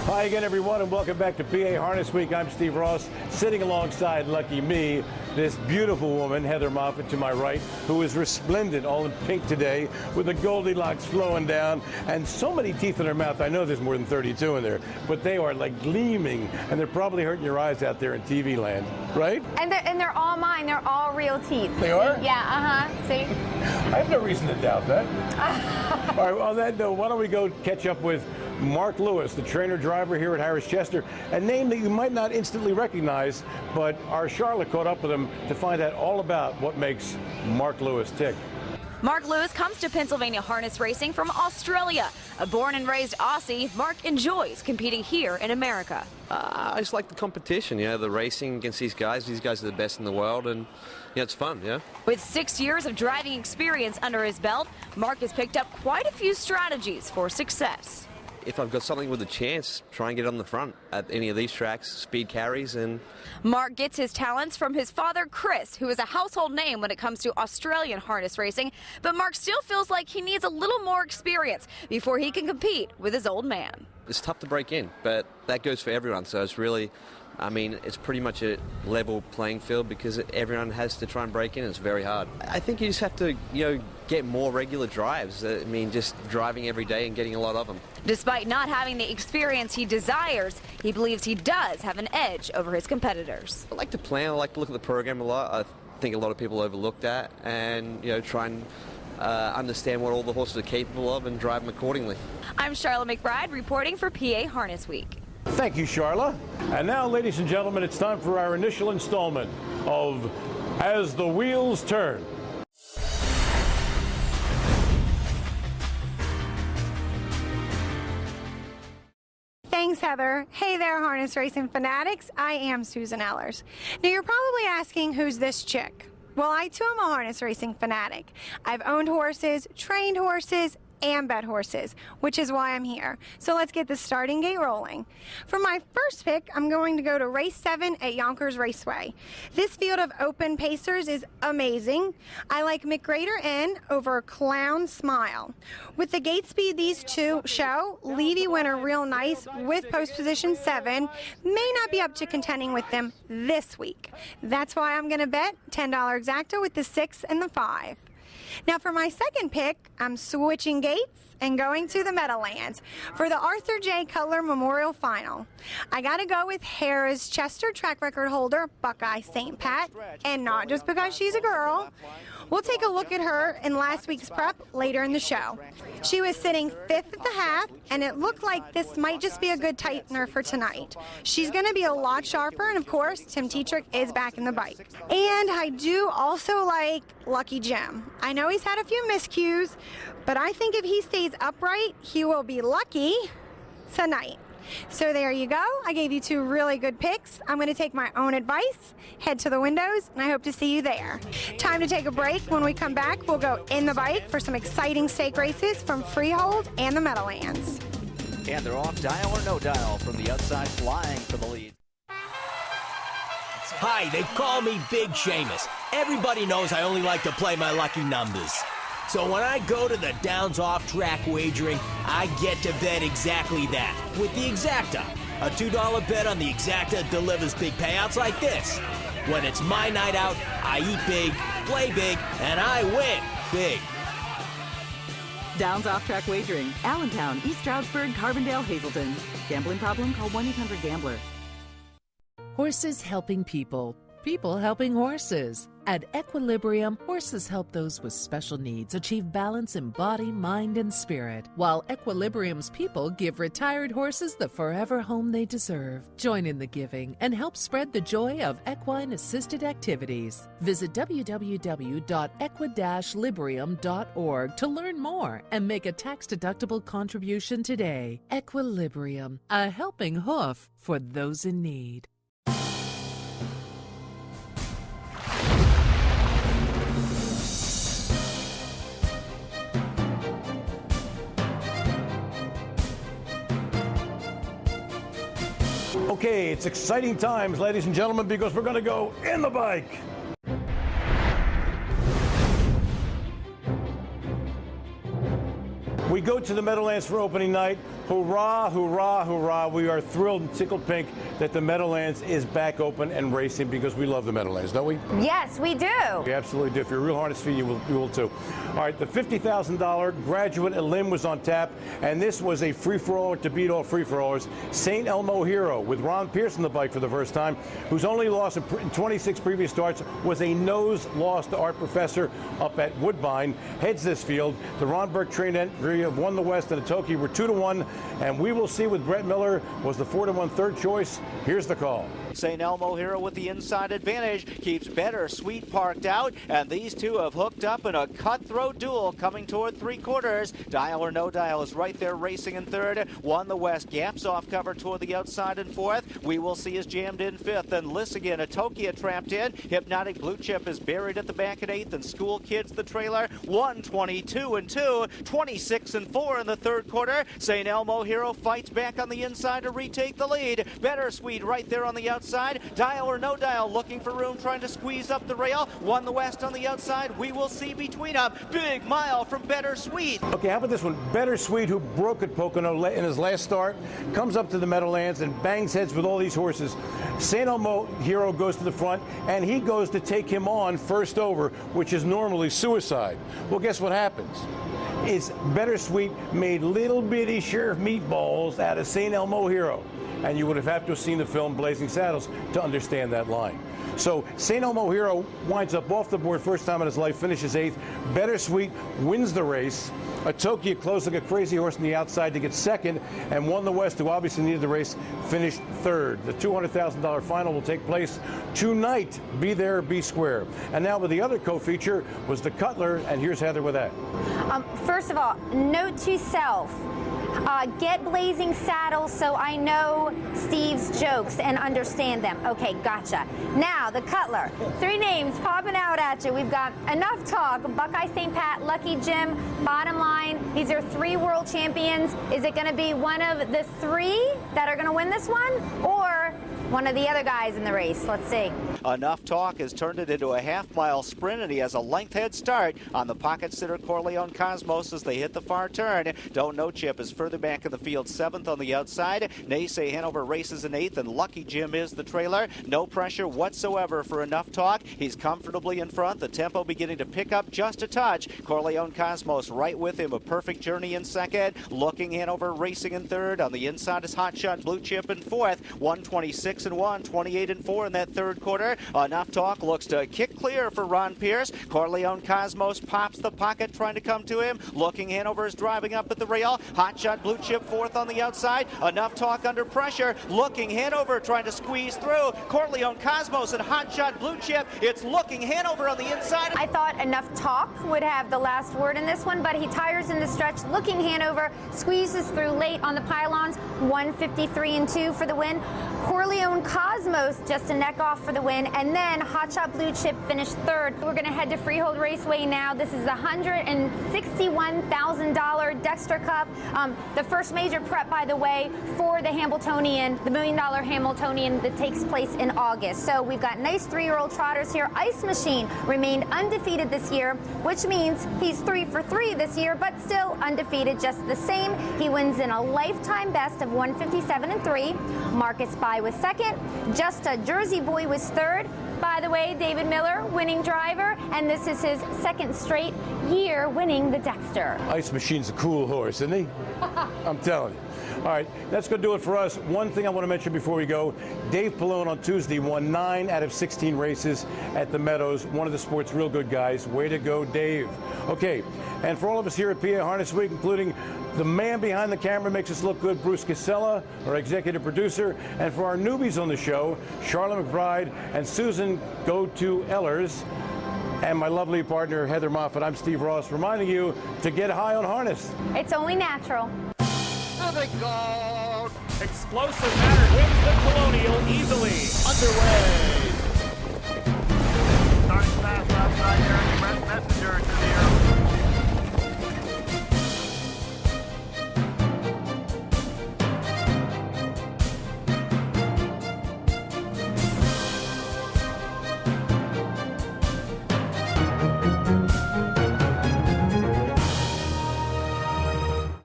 Hi again, everyone, and welcome back to PA Harness Week. I'm Steve Ross, sitting alongside Lucky Me, this beautiful woman, Heather Moffat, to my right, who is resplendent, all in pink today, with the Goldilocks flowing down, and so many teeth in her mouth. I know there's more than 32 in there, but they are like gleaming, and they're probably hurting your eyes out there in TV land, right? And they're all mine. They're all real teeth. They are? Yeah, See? I have no reason to doubt that. All right, on that note, why don't we go catch up with Mark Lewis, the trainer-driver here at Harris Chester, a name that you might not instantly recognize, but our Sharla caught up with him to find out all about what makes Mark Lewis tick. Mark Lewis comes to Pennsylvania harness racing from Australia. A born and raised Aussie, Mark enjoys competing here in America. I just like the competition, you know, the racing against these guys. These guys are the best in the world, and yeah, it's fun, yeah. With 6 years of driving experience under his belt, Mark has picked up quite a few strategies for success. If I've got something with a chance, try and get on the front at any of these tracks, speed carries. And Mark gets his talents from his father, Chris, who is a household name when it comes to Australian harness racing, but Mark still feels like he needs a little more experience before he can compete with his old man. It's tough to break in, but that goes for everyone, so it's really, I mean, it's pretty much a level playing field because everyone has to try and break in. It's very hard. I think you just have to, you know, get more regular drives. I mean, just driving every day and getting a lot of them. Despite not having the experience he desires, he believes he does have an edge over his competitors. I like to plan. I like to look at the program a lot. I think a lot of people overlook that, and, you know, try and understand what all the horses are capable of and drive them accordingly. I'm Sharla McBride reporting for PA Harness Week. Thank you, Sharla. And now, ladies and gentlemen, it's time for our initial installment of As the Wheels Turn. Thanks, Heather. Hey there, harness racing fanatics. I am Susan Ehlers. Now, you're probably asking, who's this chick? Well, I too am a harness racing fanatic. I've owned horses, trained horses, and bet horses, which is why I'm here. So let's get the starting gate rolling. For my first pick, I'm going to go to race 7 at Yonkers Raceway. This field of open pacers is amazing. I like McGrader N over Clown Smile. With the gate speed these two show, Levy winner Real Nice with post position 7 may not be up to contending with them this week. That's why I'm going to bet $10 exacta with the 6 and the 5. Now for my second pick, I'm switching gates and going to the Meadowlands for the Arthur J. Cutler Memorial Final. I got to go with Harrah's Chester track record holder, Buckeye St. Pat, and not just because she's a girl. We'll take a look at her in last week's prep later in the show. She was sitting 5th at the half, and it looked like this might just be a good tightener for tonight. She's going to be a lot sharper, and of course, Tim Tetrick is back in the bike. And I do also like Lucky Jim. I know he's had a few miscues, but I think if he stays upright, he will be lucky tonight. So there you go. I gave you 2 really good picks. I'm going to take my own advice, head to the windows, and I hope to see you there. Time to take a break. When we come back, we'll go in the bike for some exciting stake races from Freehold and the Meadowlands. And they're off dial or no dial from the outside, flying for the lead. Hi, they call me Big Sheamus. Everybody knows I only like to play my lucky numbers. So when I go to the Downs off-track wagering, I get to bet exactly that with the Exacta. A $2 bet on the Exacta delivers big payouts like this. When it's my night out, I eat big, play big, and I win big. Downs off-track wagering. Allentown, East Stroudsburg, Carbondale, Hazleton. Gambling problem? Call 1-800-GAMBLER. Horses helping people. People helping horses. At Equilibrium, horses help those with special needs achieve balance in body, mind, and spirit, while Equilibrium's people give retired horses the forever home they deserve. Join in the giving and help spread the joy of equine-assisted activities. Visit www.equi-librium.org to learn more and make a tax-deductible contribution today. Equilibrium, a helping hoof for those in need. Okay, it's exciting times, ladies and gentlemen, because we're going to go in the bike. We go to the Meadowlands for opening night. Hurrah, hurrah, hurrah. We are thrilled and tickled pink that the Meadowlands is back open and racing because we love the Meadowlands, don't we? Yes, we do. We absolutely do. If you're a real harness fan, you will too. All right, the $50,000 graduate elim was on tap, and this was a free-for-all to beat all free-for-allers. St. Elmo Hero with Ron Pierce on the bike for the first time, whose only loss in 26 previous starts was a nose loss to Art Professor up at Woodbine. Heads this field. The Ron Burke train entry of Won the West and Atoki were 2-1, and we will see with Brett Miller was the 4-1 third choice. Here's the call. St. Elmo Hero with the inside advantage, keeps Better Sweet parked out, and these two have hooked up in a cutthroat duel coming toward three-quarters. Dial or No Dial is right there racing in third. Won the West, gaps off cover toward the outside in fourth. We will see is jammed in fifth, and Lissigan, Atokia trapped in. Hypnotic Blue Chip is buried at the back at eighth, and School Kids the trailer. 1:22-2, 26-4 in the third quarter. St. Elmo Hero fights back on the inside to retake the lead. Better Sweet right there on the outside. Dial or No Dial looking for room, trying to squeeze up the rail. Won the West on the outside. We will see between them. Big mile from Better Sweet. Okay, how about this one? Better Sweet, who broke at Pocono in his last start, comes up to the Meadowlands and bangs heads with all these horses. St. Elmo Hero goes to the front, and he goes to take him on first over, which is normally suicide. Well, guess what happens? It's Better Sweet made little bitty Sheriff Meatballs out of St. Elmo Hero. And you would have to have seen the film Blazing Saddles to understand that line. So St. Elmo Hero winds up off the board first time in his life, finishes eighth. Better Sweet wins the race. Atokia closed like a crazy horse on the outside to get second, and Won the West, who obviously needed the race, finished third. The $200,000 final will take place tonight. Be there, be square. And now with the other co-feature was the Cutler, and here's Heather with that. First of all, note to self. Get Blazing Saddles so I know Steve's jokes and understand them. Okay, gotcha. Now, the Cutler. Three names popping out at you. We've got Enough Talk, Buckeye St. Pat, Lucky Jim. Bottom line, these are three world champions. Is it going to be one of the three that are going to win this one? Or one of the other guys in the race? Let's see. Enough Talk has turned it into a half-mile sprint, and he has a length head start on the pocket sitter Corleone Cosmos as they hit the far turn. Don't Know Chip is further back in the field, seventh on the outside. Naysay Hanover races in eighth, and Lucky Jim is the trailer. No pressure whatsoever for Enough Talk. He's comfortably in front. The tempo beginning to pick up just a touch. Corleone Cosmos right with him. A perfect journey in second. Looking Hanover racing in third. On the inside is Hotshot Blue Chip in fourth. 1:26-1, 28-4 in that third quarter. Enough Talk looks to kick clear for Ron Pierce. Corleone Cosmos pops the pocket, trying to come to him. Looking Hanover is driving up at the rail. Hotshot Blue Chip fourth on the outside. Enough Talk under pressure. Looking Hanover trying to squeeze through. Corleone Cosmos and Hotshot Blue Chip. It's Looking Hanover on the inside. I thought Enough Talk would have the last word in this one, but he tires in the stretch. Looking Hanover squeezes through late on the pylons. 1:53-2 for the win. Corleone Cosmos just a neck off for the win, and then Hotshot Blue Chip finished third. We're going to head to Freehold Raceway now. This is a $161,000 Dexter Cup. The first major prep, by the way, for the Hamiltonian, the $1 million Hamiltonian that takes place in August. So we've got nice 3-year-old trotters here. Ice Machine remained undefeated this year, which means he's 3 for 3 this year, but still undefeated just the same. He wins in a lifetime best of 157-3. Marcus By was second. Just a Jersey Boy was third. By the way, David Miller, winning driver, and this is his second straight year winning the Dexter. Ice Machine's a cool horse, isn't he? I'm telling you. All right, that's going to do it for us. One thing I want to mention before we go, Dave Pallone on Tuesday won 9 out of 16 races at the Meadows. One of the sport's real good guys. Way to go, Dave. Okay, and for all of us here at PA Harness Week, including the man behind the camera makes us look good, Bruce Casella, our executive producer, and for our newbies on the show, Sharla McBride and Susan Go to Ehlers, and my lovely partner, Heather Moffat. I'm Steve Ross, reminding you to get high on harness. It's only natural. Explosive Matter wins the Colonial easily. Underway. Starting fast outside there, Messenger to the air.